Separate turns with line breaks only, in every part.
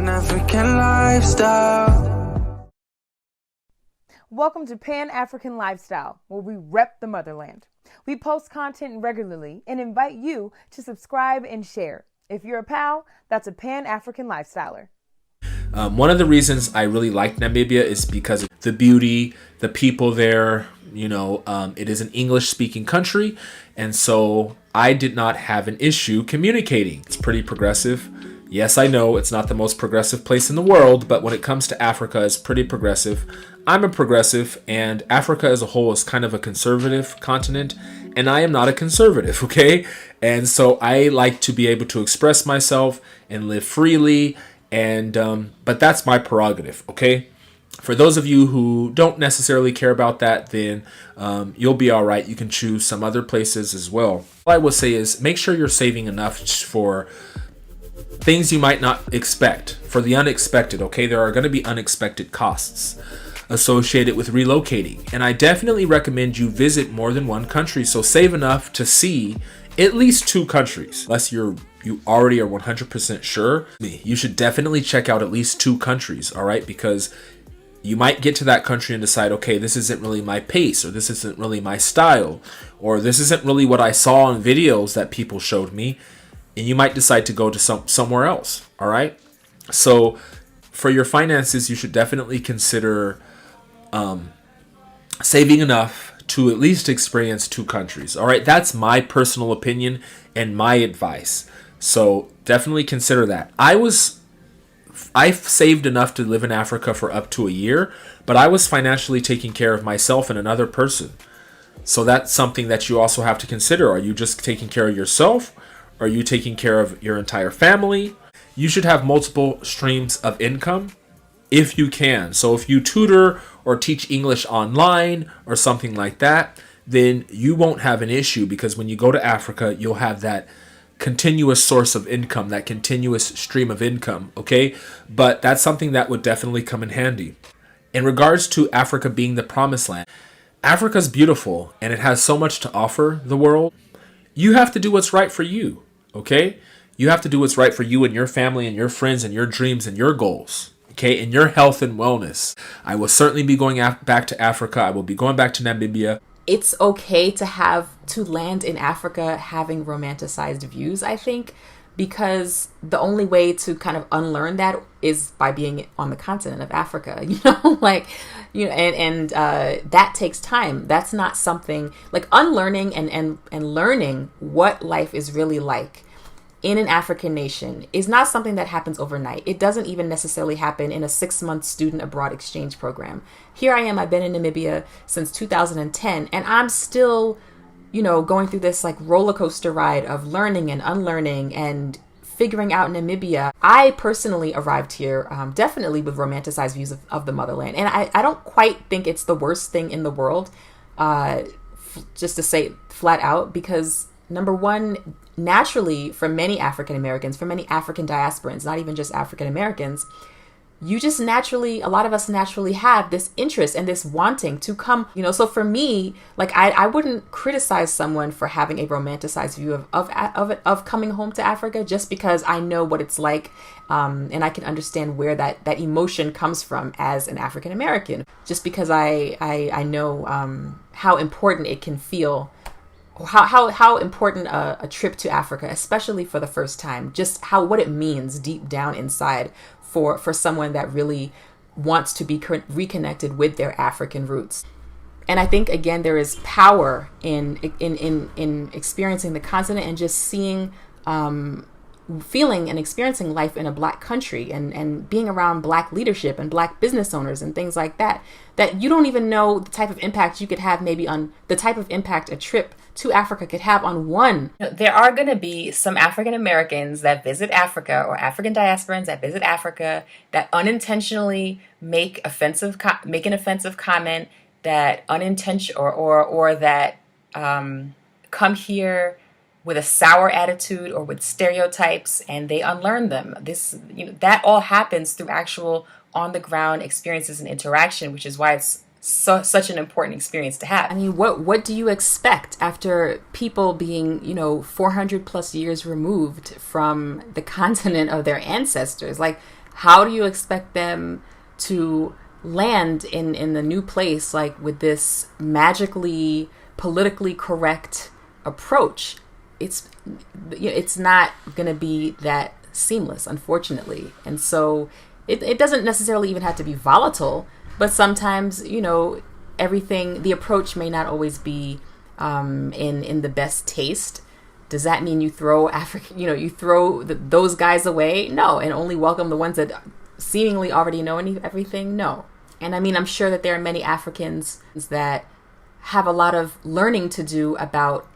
Pan-African lifestyle.
Welcome to Pan-African Lifestyle, where we rep the motherland. We post content regularly and invite you to subscribe and share. If you're a pal, that's a Pan-African Lifestyler.
One of the reasons I really like Namibia is because of the beauty, the people there. It is an English-speaking country, and so I did not have an issue communicating. It's pretty progressive. Yes, I know it's not the most progressive place in the world, but when it comes to Africa, it's pretty progressive. I'm a progressive, and Africa as a whole is kind of a conservative continent, and I am not a conservative, okay? And so I like to be able to express myself and live freely, but that's my prerogative, okay? For those of you who don't necessarily care about that, then you'll be all right. You can choose some other places as well. All I will say is make sure you're saving enough for things you might not expect, for the unexpected, okay? There are going to be unexpected costs associated with relocating. And I definitely recommend you visit more than one country. So save enough to see at least 2 countries. Unless you already are 100% sure, you should definitely check out at least 2 countries, all right? Because you might get to that country and decide, okay, this isn't really my pace, or this isn't really my style, or this isn't really what I saw in videos that people showed me, and you might decide to go to somewhere else, all right? So for your finances, you should definitely consider saving enough to at least experience 2 countries, all right? That's my personal opinion and my advice. So definitely consider that. I've saved enough to live in Africa for up to a year, but I was financially taking care of myself and another person. So that's something that you also have to consider. Are you just taking care of yourself? Are you taking care of your entire family? You should have multiple streams of income if you can. So if you tutor or teach English online or something like that, then you won't have an issue, because when you go to Africa, you'll have that continuous source of income, that continuous stream of income, okay? But that's something that would definitely come in handy. In regards to Africa being the promised land, Africa's beautiful and it has so much to offer the world. You have to do what's right for you, okay? You have to do what's right for you and your family and your friends and your dreams and your goals, okay? And your health and wellness. I will certainly be going back to Africa. I will be going back to Namibia.
It's okay to land in Africa having romanticized views, I think, because the only way to kind of unlearn that is by being on the continent of Africa, and that takes time. That's not something like unlearning and learning what life is really like in an African nation is not something that happens overnight. It doesn't even necessarily happen in a 6-month student abroad exchange program. Here I am, I've been in Namibia since 2010, and I'm still, going through this like roller coaster ride of learning and unlearning and figuring out Namibia. I personally arrived here definitely with romanticized views of the motherland. And I don't quite think it's the worst thing in the world, just to say it flat out, because number one, naturally, for many African Americans, for many African diasporans, not even just African Americans, a lot of us naturally have this interest and this wanting to come, so for me, like I wouldn't criticize someone for having a romanticized view of coming home to Africa, just because I know what it's like, and I can understand where that emotion comes from as an African American, just because I know how important it can feel, how important a trip to Africa, especially for the first time, just what it means deep down inside for someone that really wants to be reconnected with their African roots. And I think, again, there is power in experiencing the continent and just seeing, feeling and experiencing life in a Black country and being around Black leadership and Black business owners and things like that you don't even know the type of impact you could have, maybe on the type of impact a trip to Africa could have on one.
There are going to be some African Americans that visit Africa, or African diasporans that visit Africa, that unintentionally make an offensive comment, that or that come here with a sour attitude or with stereotypes, and they unlearn them. That all happens through actual on the ground experiences and interaction, which is why it's such an important experience to have.
I mean, what do you expect after people being, 400 plus years removed from the continent of their ancestors? Like, How do you expect them to land in the new place, like with this magically politically correct approach? It's not going to be that seamless, unfortunately. And so it doesn't necessarily even have to be volatile, but sometimes, the approach may not always be in the best taste. Does that mean you throw those guys away? No, and only welcome the ones that seemingly already know everything? No. And I mean, I'm sure that there are many Africans that have a lot of learning to do about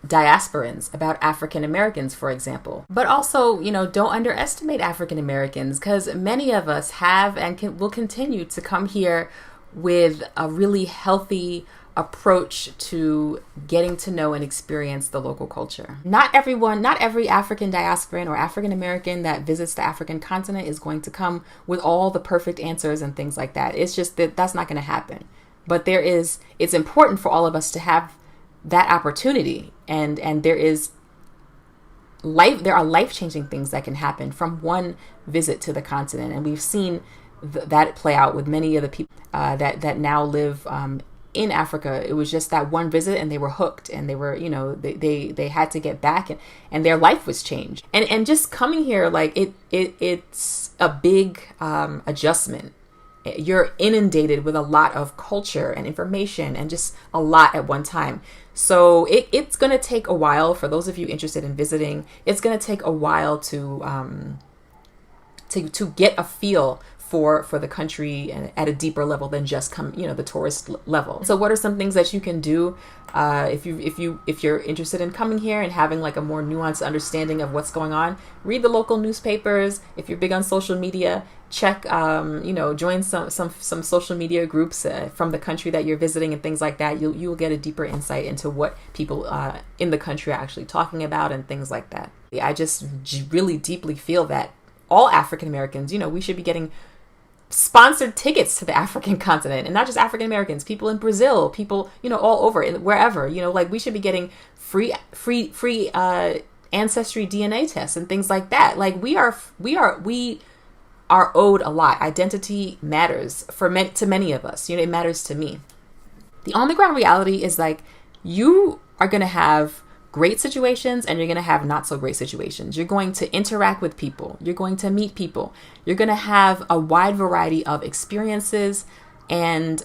diasporans, about African Americans, for example. But also, don't underestimate African Americans, because many of us have and will continue to come here with a really healthy approach to getting to know and experience the local culture. Not every African diasporan or African American that visits the African continent is going to come with all the perfect answers and things like that. It's just that's not going to happen. But it's important for all of us to have that opportunity, and there are life-changing things that can happen from one visit to the continent, and we've seen that play out with many of the people that now live in Africa. It was just that one visit and they were hooked, and they were, they had to get back, and their life was changed. And just coming here, like it's a big adjustment. You're inundated with a lot of culture and information and just a lot at one time. So it's going to take a while for those of you interested in visiting. It's going to take a while to get a feel for the country at a deeper level than just the tourist level. So what are some things that you can do if you're interested in coming here and having like a more nuanced understanding of what's going on? Read the local newspapers. If you're big on social media, check join some social media groups from the country that you're visiting and things like that. You'll get a deeper insight into what people in the country are actually talking about and things like that. I just really deeply feel that all African Americans, we should be getting sponsored tickets to the African continent, and not just African Americans, people in Brazil, people, all over, wherever, like we should be getting free ancestry DNA tests and things like that. Like we are owed a lot. Identity matters to many of us. It matters to me. The on the ground reality is like you are going to have great situations and you're going to have not so great situations. You're going to interact with people. You're going to meet people. You're going to have a wide variety of experiences, and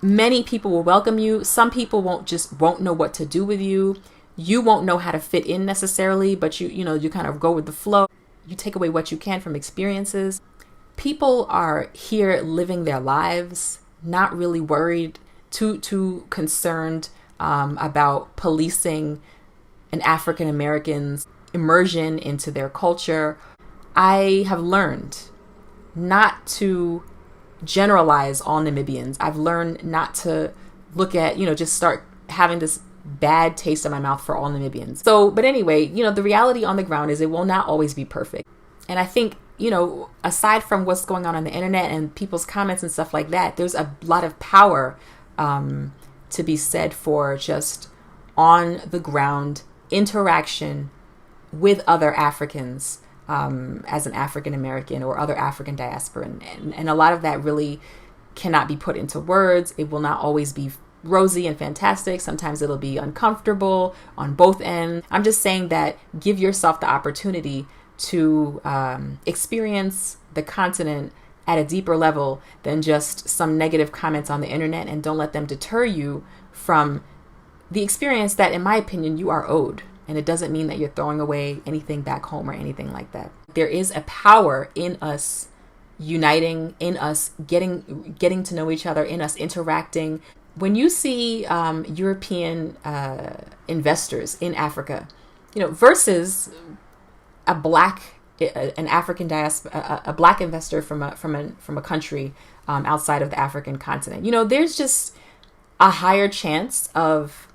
many people will welcome you. Some people won't know what to do with you. You won't know how to fit in necessarily, but you kind of go with the flow. You take away what you can from experiences. People are here living their lives, not really worried, too concerned about policing an African American's immersion into their culture. I have learned not to generalize all Namibians. I've learned not to look at, just start having this bad taste in my mouth for all Namibians. So, but anyway, the reality on the ground is it will not always be perfect. And I think, aside from what's going on the internet and people's comments and stuff like that, there's a lot of power to be said for just on the ground interaction with other Africans as an African American or other African diasporan. And a lot of that really cannot be put into words. It will not always be rosy and fantastic. Sometimes it'll be uncomfortable on both ends. I'm just saying that give yourself the opportunity to experience the continent at a deeper level than just some negative comments on the internet, and don't let them deter you from the experience that, in my opinion, you are owed. And it doesn't mean that you're throwing away anything back home or anything like that. There is a power in us uniting, in us getting to know each other, in us interacting. When you see European investors in Africa, versus a black investor from a country outside of the African continent, there's just a higher chance of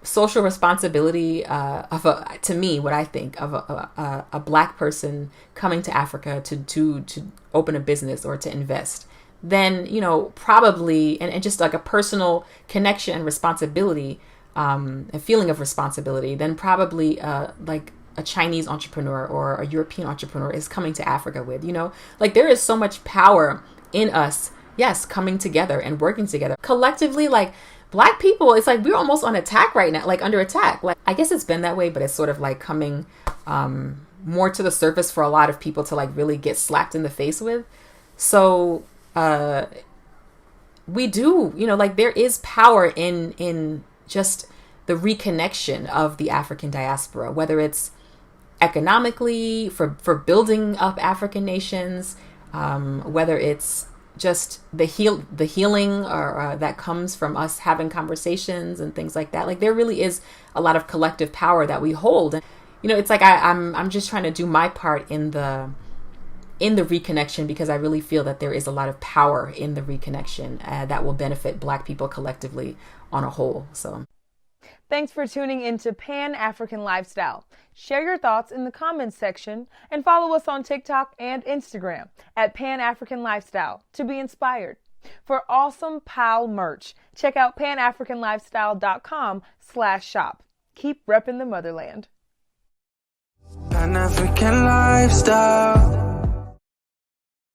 social responsibility to me, what I think of a black person coming to Africa to open a business or to invest, then probably and just like a personal connection and responsibility, a feeling of responsibility, then probably like a Chinese entrepreneur or a European entrepreneur is coming to Africa with, you know? Like, there is so much power in us, yes, coming together and working together. Collectively, like, Black people, it's like we're almost on attack right now, like under attack. Like, I guess it's been that way, but it's sort of like coming more to the surface for a lot of people to like really get slapped in the face with. So we do, you know, like there is power in just the reconnection of the African diaspora, whether it's economically for building up African nations, whether it's just the healing or that comes from us having conversations and things like that. Like there really is a lot of collective power that we hold. And, you know, it's like I'm just trying to do my part in the reconnection, because I really feel that there is a lot of power in the reconnection that will benefit Black people collectively on a whole. So
thanks for tuning into Pan-African Lifestyle. Share your thoughts in the comments section and follow us on TikTok and Instagram at Pan-African Lifestyle to be inspired. For awesome PAL merch, check out panafricanlifestyle.com/shop. Keep repping the motherland.
Pan-African lifestyle.